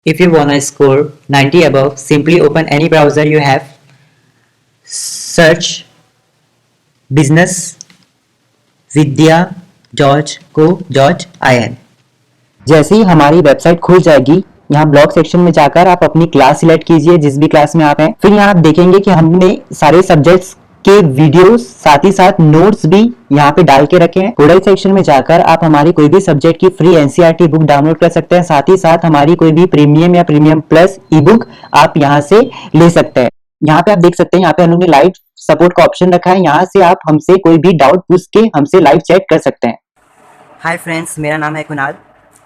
If you wanna score 90 above, simply open any browser you have, search businessvidya.co.in। जैसे ही हमारी website खुल जाएगी, यहाँ ब्लॉग सेक्शन में जाकर आप अपनी क्लास सिलेक्ट कीजिए जिस भी क्लास में आप हैं। फिर यहाँ आप देखेंगे कि हमने सारे सब्जेक्ट्स के वीडियोस साथ ही साथ नोट्स भी यहाँ पे डाल के रखे हैं। कोडाई सेक्शन में जाकर आप हमारी कोई भी सब्जेक्ट की फ्री एनसीईआरटी बुक डाउनलोड कर सकते हैं। साथ ही साथ हमारी कोई भी प्रीमियम या प्रीमियम प्लस ई बुक आप यहाँ से ले सकते हैं। यहाँ पे आप देख सकते हैं, यहाँ पे उन्होंने लाइव सपोर्ट का ऑप्शन रखा है। यहाँ से आप हमसे कोई भी डाउट पूछ के हमसे लाइव चैट कर सकते हैं। हाय फ्रेंड्स, मेरा नाम है कुणाल।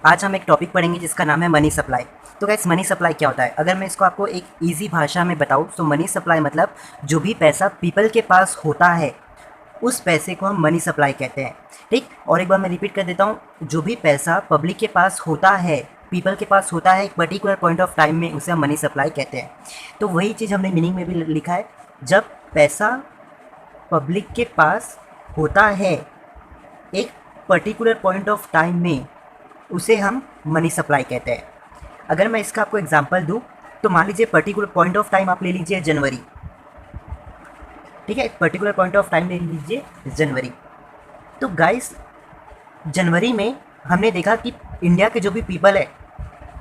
आज हम एक टॉपिक पढ़ेंगे जिसका नाम है मनी सप्लाई। तो गाइस, मनी सप्लाई क्या होता है? अगर मैं इसको आपको एक इजी भाषा में बताऊं तो मनी सप्लाई मतलब जो भी पैसा पीपल के पास होता है उस पैसे को हम मनी सप्लाई कहते हैं। ठीक, और एक बार मैं रिपीट कर देता हूँ, जो भी पैसा पब्लिक के पास होता है, पीपल के पास होता है एक पर्टिकुलर पॉइंट ऑफ टाइम में, उसे हम मनी सप्लाई कहते हैं। तो वही चीज़ हमने मीनिंग में भी लिखा है, जब पैसा पब्लिक के पास होता है एक पर्टिकुलर पॉइंट ऑफ टाइम में, उसे हम मनी सप्लाई कहते हैं। अगर मैं इसका आपको एग्जांपल दूं तो मान लीजिए पर्टिकुलर पॉइंट ऑफ टाइम आप ले लीजिए जनवरी। ठीक है, एक पर्टिकुलर पॉइंट ऑफ टाइम ले लीजिए जनवरी। तो गाइस, जनवरी में हमने देखा कि इंडिया के जो भी पीपल है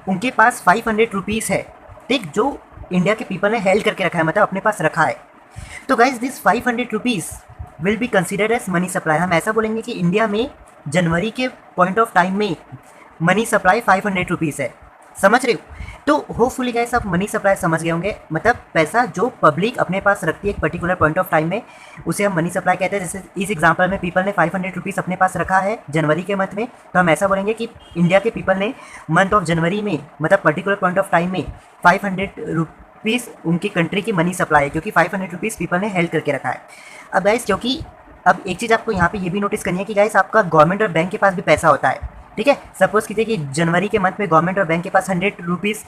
उनके पास 500 रुपीज़ है। ठीक, जो इंडिया के पीपल ने हेल्ड करके रखा है, मतलब अपने पास रखा है। तो guys, this 500 rupees will be considered as money supply. हम ऐसा बोलेंगे कि इंडिया में जनवरी के पॉइंट ऑफ टाइम में मनी सप्लाई 500 रुपीज़ है। समझ रहे हो? तो होपफुली गाइस आप मनी सप्लाई समझ गए होंगे। मतलब पैसा जो पब्लिक अपने पास रखती है एक पर्टिकुलर पॉइंट ऑफ टाइम में, उसे हम मनी सप्लाई कहते हैं। जैसे इस एग्जांपल में पीपल ने 500 रुपीज़ अपने पास रखा है जनवरी के मंथ में, तो हम ऐसा बोलेंगे कि इंडिया के पीपल ने मंथ ऑफ जनवरी में, मतलब पर्टिकुलर पॉइंट ऑफ टाइम में 500 रुपीज़ उनकी कंट्री की मनी सप्लाई है, क्योंकि 500 रुपीज़ पीपल ने हेल्ड करके रखा है। अब गाइस, क्योंकि अब एक चीज़ आपको यहाँ पे ये भी नोटिस करनी है कि गाइस आपका गवर्नमेंट और बैंक के पास भी पैसा होता है। ठीक है, सपोज कीजिए कि जनवरी के मंथ में गवर्नमेंट और बैंक के पास 100 रुपीज़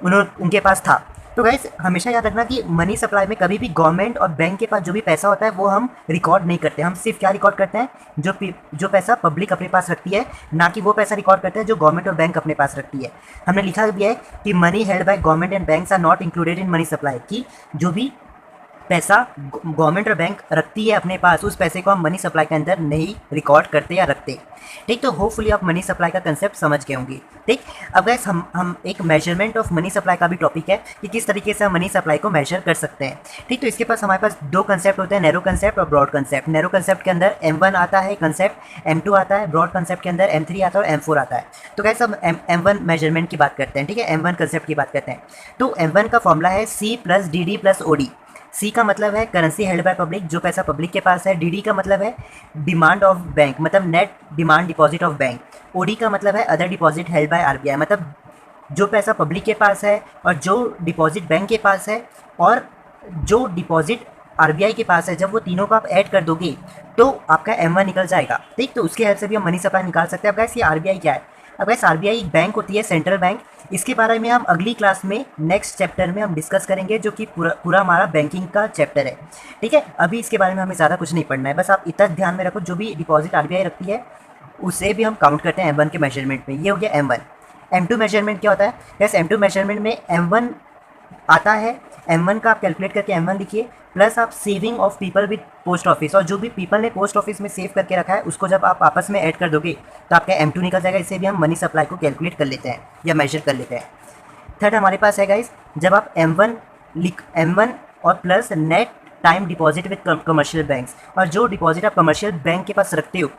उनके पास था। तो गाइस, हमेशा याद रखना कि मनी सप्लाई में कभी भी गवर्नमेंट और बैंक के पास जो भी पैसा होता है वो हम रिकॉर्ड नहीं करते। हम सिर्फ क्या रिकॉर्ड करते हैं, जो पैसा पब्लिक अपने पास रखती है, ना कि वो पैसा रिकॉर्ड करते हैं जो गवर्नमेंट और बैंक अपने पास रखती है। हमने लिखा भी है कि money held by government and banks are not included in money supply, कि जो भी पैसा गवर्नमेंट और बैंक रखती है अपने पास, उस पैसे को हम मनी सप्लाई के अंदर नहीं रिकॉर्ड करते या रखते। ठीक, तो होपफुली आप मनी सप्लाई का कंसेप्ट समझ गए होंगे। ठीक, अब गाइस हम एक मेजरमेंट ऑफ मनी सप्लाई का भी टॉपिक है कि किस तरीके से हम मनी सप्लाई को मेजर कर सकते हैं। ठीक, तो इसके पास हमारे पास दो कंसेप्ट होते हैं, नैरो कंसेप्ट और ब्रॉड कंसेप्ट। नैरो कंसेप्ट के अंदर M1 आता है कंसेप्ट, M2 आता है, ब्रॉड कंसेप्ट के अंदर M3 आता है और M4 आता है। तो गाइस हम M1 मेजरमेंट की बात करते हैं। ठीक है, M1 कंसेप्ट की बात करते हैं। तो M1 का फॉर्मूला है C + DD + OD। सी का मतलब है करेंसी हेल्ड बाय पब्लिक, जो पैसा पब्लिक के पास है। डीडी का मतलब है डिमांड ऑफ बैंक, मतलब net demand deposit of bank. OD का मतलब है other deposit held by RBI, मतलब जो पैसा पब्लिक के पास है और जो डिपॉजिट बैंक के पास है और जो डिपॉजिट आरबीआई के पास है। जब वो तीनों को आप ऐड कर दोगे तो आपका M1 निकल जाएगा। ठीक, तो उसके हेल्प से भी हम मनी सप्लाई निकाल सकते हैं। अब गाइस, ये आरबीआई क्या है? अब गाइस, आरबीआई एक बैंक होती है, सेंट्रल बैंक। इसके बारे में हम अगली क्लास में नेक्स्ट चैप्टर में हम डिस्कस करेंगे, जो कि पूरा हमारा बैंकिंग का चैप्टर है। ठीक है, अभी इसके बारे में हमें ज़्यादा कुछ नहीं पढ़ना है, बस आप इतना ध्यान में रखो जो भी डिपॉजिट आरबीआई रखती है उसे भी हम काउंट करते हैं M1 के मेजरमेंट में। ये हो गया M1। M2 मेजरमेंट क्या होता है? यस, M2 मेजरमेंट में M1 आता है, M1 का आप कैलकुलेट करके M1 लिखिए, प्लस आप saving of people with post office, और जो भी पीपल ने पोस्ट ऑफिस में सेव करके रखा है उसको जब आप आपस में ऐड कर दोगे तो आपका M2 निकल जाएगा। इससे भी हम मनी सप्लाई को कैलकुलेट कर लेते हैं या मेजर कर लेते हैं। थर्ड हमारे पास है गाइस, जब आप M1 और plus net time deposit with commercial banks, और जो डिपॉजिट आप कमर्शियल बैंक के पास रखते हो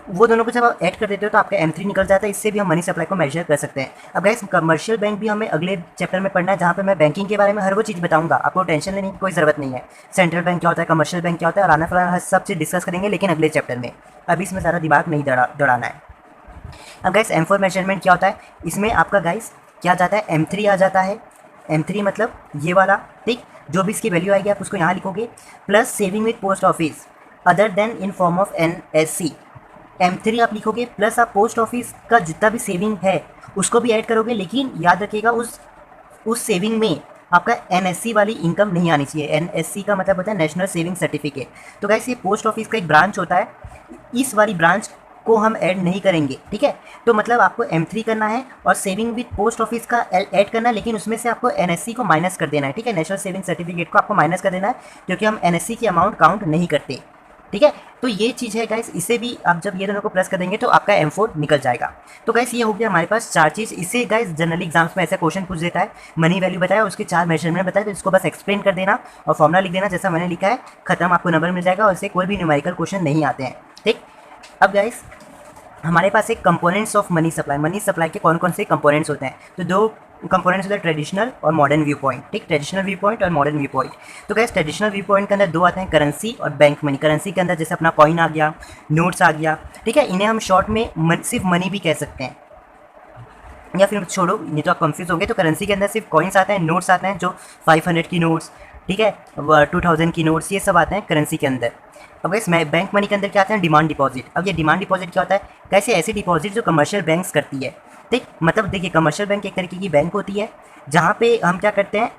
वो दोनों को जब आप ऐड कर देते हो तो आपका M3 निकल जाता है। इससे भी हम मनी सप्लाई को मेजर कर सकते हैं। अब गाइस, कमर्शियल बैंक भी हमें अगले चैप्टर में पढ़ना है, जहाँ पे मैं बैंकिंग के बारे में हर वो चीज़ बताऊंगा। आपको टेंशन लेने की कोई ज़रूरत नहीं है। सेंट्रल बैंक क्या होता है, कमर्शियल बैंक क्या होता है, और आना फलाना सब चीज़ डिस्कस करेंगे, लेकिन अगले चैप्टर में। अभी इसमें ज़्यादा दिमाग नहीं दौड़ाना है। अब गाइस, M4 मेजरमेंट क्या होता है? इसमें आपका गाइस क्या जाता है, M3 आ जाता है। M3 मतलब ये वाला। ठीक, जो भी इसकी वैल्यू आएगी आप उसको यहाँ लिखोगे, plus saving with post office other then in form of NSC। M3 आप लिखोगे, प्लस आप पोस्ट ऑफिस का जितना भी सेविंग है उसको भी ऐड करोगे, लेकिन याद रखिएगा उस सेविंग में आपका NSC वाली इनकम नहीं आनी चाहिए। NSC का मतलब होता है नेशनल सेविंग सर्टिफिकेट। तो गाइस, ये पोस्ट ऑफिस का एक ब्रांच होता है। इस वाली ब्रांच को हम ऐड नहीं करेंगे, ठीक है। तो मतलब आपको M3 करना है और सेविंग विद पोस्ट ऑफिस का ऐड करना है, लेकिन उसमें से आपको NSC को माइनस कर देना है, ठीक है। नेशनल सेविंग सर्टिफिकेट को आपको माइनस कर देना है, क्योंकि हम NSC की अमाउंट काउंट नहीं करते, ठीक है। तो ये चीज़ है गाइस, इसे भी आप जब ये दोनों को प्लस कर देंगे तो आपका M4 निकल जाएगा। तो गाइस ये हो गया हमारे पास 4 चीज़। इससे गाइस जनरली एग्जाम्स में ऐसा क्वेश्चन पूछ देता है, मनी वैल्यू बताया, उसके 4 मेजरमेंट बताया, तो इसको बस एक्सप्लेन कर देना और फॉर्मुला लिख देना जैसा मैंने लिखा है, खत्म, आपको नंबर मिल जाएगा और इससे कोई भी न्यूमेरिकल क्वेश्चन नहीं आते हैं, ठीक। अब गाइस हमारे पास एक कंपोनेंट्स ऑफ मनी सप्लाई के कौन कौन से कंपोनेंट्स होते हैं, तो 2 कंपोनेंट्स होते हैं, ट्रेडिशनल और मॉडर्न व्यू पॉइंट, ठीक। ट्रेडिशनल व्यू पॉइंट और मॉडर्न व्यू पॉइंट। तो गाइस ट्रेडिशनल व्यू पॉइंट के अंदर 2 आते हैं, करेंसी और बैंक मनी। करेंसी के अंदर जैसे अपना कॉइन आ गया, नोट्स आ गया, ठीक है। इन्हें हम शॉर्ट में सिर्फ मनी भी कह सकते हैं, या फिर छोड़ो, नहीं तो आप कंफ्यूज हो गए। तो करेंसी के अंदर सिर्फ कॉइन्स आते हैं, नोट्स आते हैं, जो 500 की नोट्स, ठीक है, 2000 की नोट्स, ये सब आते हैं करेंसी के अंदर। अब गाइस बैंक मनी के अंदर क्या आते हैं, डिमांड डिपॉजिट। अब ये डिमांड डिपॉजिट क्या होता है, कैसे ऐसी डिपॉजिट जो कमर्शियल बैंक्स करती है, ठीक। मतलब देखिए कमर्शियल बैंक एक तरीके की बैंक होती है जहाँ पे हम क्या करते हैं,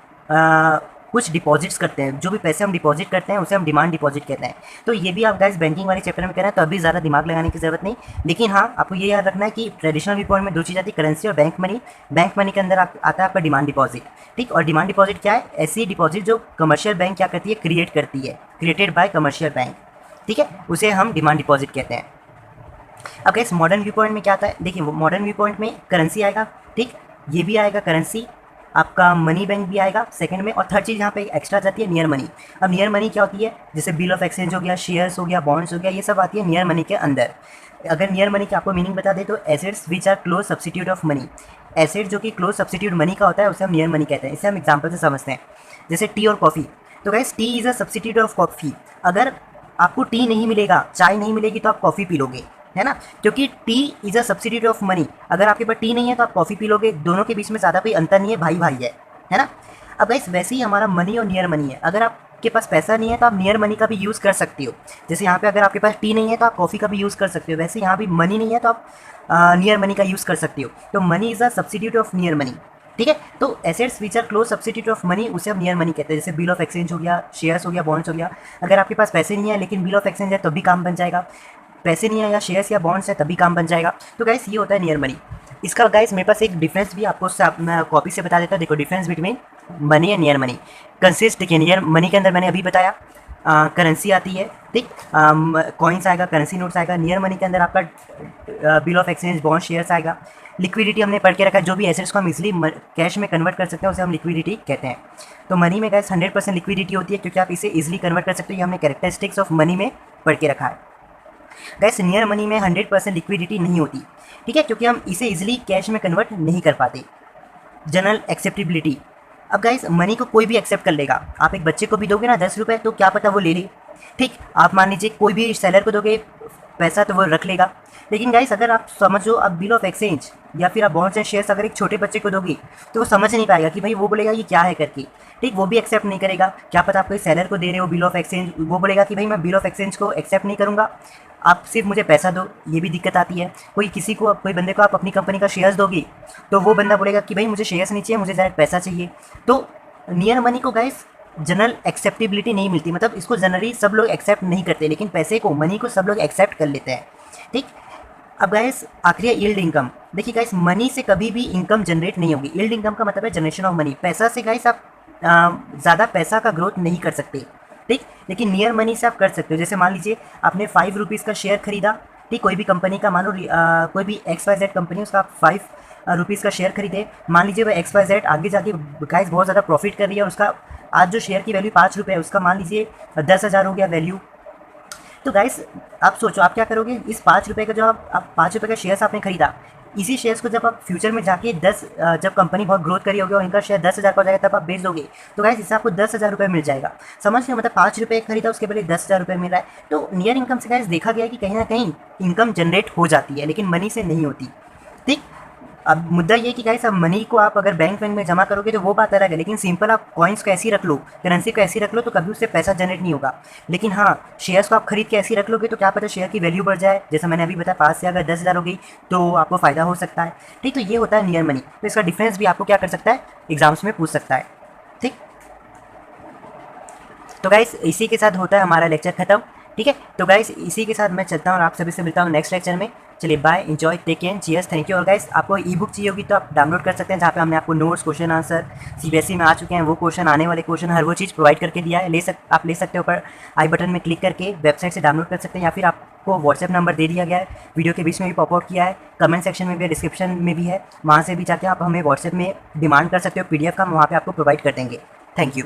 कुछ डिपॉजिट्स करते हैं, जो भी पैसे हम डिपॉजिट करते हैं उसे हम डिमांड डिपॉजिट कहते हैं। तो ये भी आप गाइस बैंकिंग वाले चैप्टर में कह रहे हैं, तो अभी ज़्यादा दिमाग लगाने की ज़रूरत नहीं, लेकिन हाँ आपको ये याद रखना है कि ट्रेडिशनल व्यू पॉइंट में 2 चीज़ आती है, करेंसी और बैंक मनी। बैंक मनी के अंदर आता है आपका डिमांड डिपॉजिट, ठीक। और डिमांड डिपॉजिट क्या है, ऐसी डिपॉजिट जो कमर्शियल बैंक क्या करती है, क्रिएट करती है, क्रिएटेड बाय कमर्शियल बैंक, ठीक है, उसे हम डिमांड डिपॉजिट कहते हैं। अब गाइस मॉडर्न व्यू पॉइंट में क्या आता है, देखिए मॉडर्न व्यू पॉइंट में करेंसी आएगा, ठीक, ये भी आएगा करेंसी, आपका मनी बैंक भी आएगा सेकंड में, और थर्ड चीज़ यहाँ पे एक्स्ट्रा जाती है नियर मनी। अब नियर मनी क्या होती है, जैसे बिल ऑफ एक्सचेंज हो गया, शेयर्स हो गया, बॉन्ड्स हो गया, ये सब आती है नियर मनी के अंदर। अगर नियर मनी की आपको मीनिंग बता दें तो assets which are close substitute of money. Asset जो कि क्लोज सब्सिट्यूट मनी का होता है उसे हम नियर मनी कहते हैं। इसे हम एग्जाम्पल से समझते हैं, जैसे टी और कॉफ़ी। तो guys T is a substitute of coffee. अगर आपको टी नहीं मिलेगा, चाय नहीं मिलेगी, तो आप कॉफ़ी पी लोगे, है ना, क्योंकि T is a substitute of money. अगर आपके पास टी नहीं है तो आप कॉफ़ी पी लोगे, दोनों के बीच में ज़्यादा कोई अंतर नहीं है, भाई भाई है ना। अब गाइस वैसे ही हमारा मनी और नियर मनी है। अगर आपके पास पैसा नहीं है तो आप नियर मनी का भी यूज़ कर सकते हो। जैसे यहाँ पे अगर आपके पास टी नहीं है तो आप कॉफ़ी का भी यूज़ कर सकते हो, वैसे यहाँ भी मनी नहीं है तो आप नियर मनी का यूज़ कर सकते हो। तो money is a substitute of near money, ठीक है। तो assets which are close substitute of money उसे हम नियर मनी कहते हैं। जैसे बिल ऑफ एक्सचेंज हो गया, शेयर्स हो गया, बॉन्ड्स हो गया। अगर आपके पास पैसे नहीं है लेकिन बिल ऑफ एक्सचेंज है तो भी काम बन जाएगा, पैसे नहीं है या शेयर्स या बॉन्ड्स है तभी काम बन जाएगा। तो गाइस ये होता है नियर मनी। इसका गाइस मेरे पास एक डिफरेंस भी आपको मैं कॉपी से बता देता हूँ। देखो difference between money and near money consist, देखिए नियर मनी के अंदर मैंने अभी बताया करेंसी आती है, ठीक, कॉइन्स आएगा, करेंसी नोट्स आएगा। नियर मनी के अंदर आपका bill of exchange, bond, shares आएगा। लिक्विडिटी हमने पढ़ के रखा है, जो भी एसेट्स को हम इजीली कैश में कन्वर्ट कर सकते हैं उसे हम लिक्विडिटी कहते हैं। तो मनी में गाइस 100% लिक्विडिटी होती है, क्योंकि आप इसे इजीली कन्वर्ट कर सकते हो। ये हमने कैरेक्टरिस्टिक्स ऑफ मनी में पढ़ के रखा है। गाइस नियर मनी में 100% लिक्विडिटी नहीं होती, ठीक है, क्योंकि हम इसे इजीली कैश में कन्वर्ट नहीं कर पाते। जनरल एक्सेप्टेबिलिटी, अब गाइस मनी को कोई भी एक्सेप्ट कर लेगा। आप एक बच्चे को भी दोगे ना 10 रुपये, तो क्या पता वो ले ले, ठीक। आप मान लीजिए कोई भी सेलर को दोगे पैसा तो वो रख लेगा। लेकिन गाइस अगर आप समझो, आप बिल ऑफ एक्सचेंज या फिर आप बॉन्ड्स एंड शेयर्स अगर एक छोटे बच्चे को दोगे तो वो समझ नहीं पाएगा कि भाई, वो बोलेगा ये क्या है करके, ठीक, वो भी एक्सेप्ट नहीं करेगा। क्या पता आप कोई सेलर को दे रहे हो बिल ऑफ एक्सचेंज, वो बोलेगा कि भाई मैं बिल ऑफ एक्सचेंज को एक्सेप्ट नहीं करूँगा, आप सिर्फ मुझे पैसा दो, ये भी दिक्कत आती है। कोई बंदे को आप अपनी कंपनी का शेयर्स दोगे तो वो बंदा बोलेगा कि भाई मुझे शेयर्स नहीं चाहिए, मुझे डायरेक्ट पैसा चाहिए। तो नियर मनी को गाइस जनरल एक्सेप्टेबिलिटी नहीं मिलती, मतलब इसको जनरली सब लोग एक्सेप्ट नहीं करते, लेकिन पैसे को, मनी को सब लोग एक्सेप्ट कर लेते हैं, ठीक। अब गाइस आखिरी है यील्ड इनकम। देखिए गाइस मनी से कभी भी इनकम जनरेट नहीं होगी। यील्ड इनकम का मतलब है जनरेशन ऑफ मनी। पैसा से गाइस आप ज़्यादा पैसा का ग्रोथ नहीं कर सकते, ठीक, लेकिन नियर मनी से आप कर सकते हो। जैसे मान लीजिए आपने 5 रुपीज़ का शेयर खरीदा, ठीक, कोई भी कंपनी का, मान लो कोई भी XYZ कंपनी, उसका आप 5 रुपीज़ का शेयर खरीदे। मान लीजिए वह XYZ आगे जाके गाइस बहुत ज़्यादा प्रॉफिट कर रही है और उसका आज जो शेयर की वैल्यू 5 रुपये है, उसका मान लीजिए 10,000 हो गया वैल्यू। तो गाइस आप सोचो आप क्या करोगे, इस 5 रुपये का जो आप 5 रुपये का शेयर्स आपने खरीदा, इसी शेयर्स को जब आप फ्यूचर में जाके जब कंपनी बहुत ग्रोथ करी होगी और इनका शेयर 10,000 का हो जाएगा, तब आप बेच दोगे, तो गाइस इससे आपको 10,000 रुपये मिल जाएगा। समझ रहे हो, मतलब 5 रुपये खरीदा, उसके बदले 10,000 रुपये मिल रहा है। तो नियर इनकम से गाइस देखा गया है कि कहीं ना कहीं इनकम जनरेट हो जाती है, लेकिन मनी से नहीं होती, ठीक। अब मुद्दा ये कि गाइस अब मनी को आप अगर बैंक में जमा करोगे तो वो बात अलग है, लेकिन सिंपल आप कॉइन्स को ऐसी रख लो, करेंसी को ऐसी रख लो, तो कभी उससे पैसा जनरेट नहीं होगा। लेकिन हाँ, शेयर्स को आप खरीद के ऐसी रख लोगे तो क्या पता शेयर की वैल्यू बढ़ जाए, जैसा मैंने अभी बताया 5 से अगर 10,000 हो गई तो आपको फ़ायदा हो सकता है, ठीक। तो ये होता है नियर मनी। तो इसका डिफरेंस भी आपको क्या कर सकता है, एग्जाम्स में पूछ सकता है, ठीक। तो गाइस इसी के साथ होता है हमारा लेक्चर खत्म, ठीक है। तो गाइस इसी के साथ मैं चलता हूँ और आप सभी से मिलता हूँ नेक्स्ट लेक्चर में। चलिए bye, enjoy, take care, cheers, thank you. और गाइस आपको ई बुक चाहिए होगी तो आप डाउनलोड कर सकते हैं, जहाँ पे हमने आपको नोट्स, क्वेश्चन आंसर सीबीएसई में आ चुके हैं, वो क्वेश्चन, आने वाले क्वेश्चन, हर वो चीज़ प्रोवाइड करके दिया है। आप ले सकते हो, ऊपर आई बटन में क्लिक करके वेबसाइट से डाउनलोड कर सकते हैं, या फिर आपको व्हाट्सएप नंबर दे दिया गया है, वीडियो के बीच में भी पॉप आउट किया है, कमेंट सेक्शन में भी है, डिस्क्रिप्शन में भी है, वहाँ से भी जाके आप हमें व्हाट्सएप में डिमांड कर सकते हो PDF का, हम वहाँ पर आपको प्रोवाइड कर देंगे। Thank you.